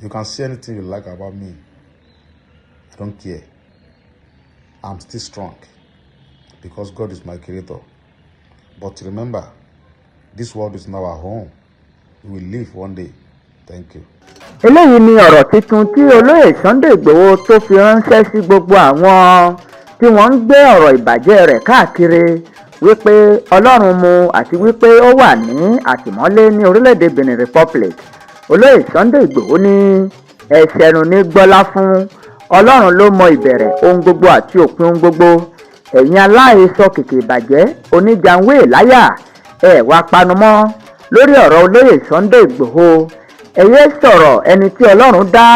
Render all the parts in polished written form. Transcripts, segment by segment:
You can say anything you like about me. I don't care. I'm still strong because God is my creator. But remember, this world is not our home. We will leave one day. Thank you. Eléyìí ni ọ̀rọ̀ tuntun tí olóyè Sunday Igboho tó fi ránṣẹ́ sí gbogbo àwọn tí wọ́n ń gbé ọ̀rọ̀ ìbàjẹ́ rẹ̀ káàkiri wípé Ọlọ́run mú àti wípé ó wà ní àtìmọ́lé ní orílẹ̀-èdè Benin Republic. Olóyè Sunday Igboho ní ẹ̀ṣẹ̀rù ní gbọ́lá fún Ọlọ́run ló mọ ìbẹ̀rẹ̀ ohun gbogbo àti òpin ohun gbogbo. Ẹ̀yin aláhesọ kìkì ìbàjẹ́ oníjànwé láyà ẹ̀ wá panumọ́ lórí ọ̀rọ̀ olóyè Sunday Igboho. Ẹ yé sọ̀rọ̀ ẹni tí Ọlọ́run dá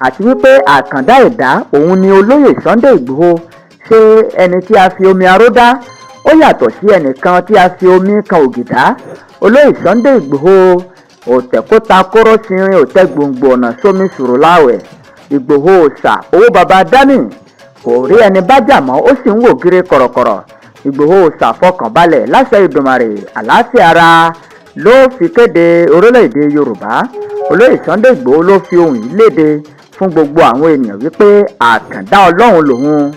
àti wípé àkàndá ẹ̀dá òun ni olóyè Sunday Igboho. Ṣé ẹni tí a fi omi aró dá ó yàtọ̀ sí ẹnìkan tí a fi omi kan ògìdá? Olóyè Sunday Igboho òtẹ̀kóta kóró sinrin òtẹ́ gbòǹgbò ọ̀nà sómi sùrù láwẹ̀. Igboho òòṣà owó baba dání kò rí ẹni bá jà mọ́ ó sì ń wò gírí kọ̀rọ̀kọ̀rọ̀. Igboho òòṣà fọkànbalẹ̀ láṣẹ Ìdùmarè àlàáfíà ara ló fi kéde orílẹ̀-èdè Yorùbá. Olóyè Sunday Igboho ló fi ohùn yìí léde fún gbogbo àwọn ènìyàn wípé àkàndá Ọlọ́run lòun.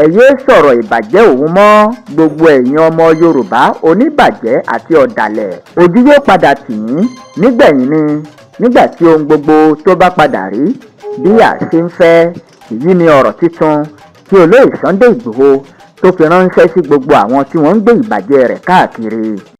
Ẹ yé sọ̀rọ̀ ìbàjẹ́ òun mọ́ gbogbo ẹ̀yin ọmọ Yorùbá oníbàjẹ́ àti ọ̀dàlẹ̀. Ojú yóò padà tì yín nígbẹ̀yìn ni nígbà tí ohun gbogbo tó bá padà rí bí àṣẹ ń fẹ́. Èyí ni ọ̀rọ̀ tuntun tí olóyè Sunday Igboho tó fi ránṣẹ́ sí gbogbo àwọn tí wọ́n ń gbé ìbàjẹ́ rẹ̀ káàkiri.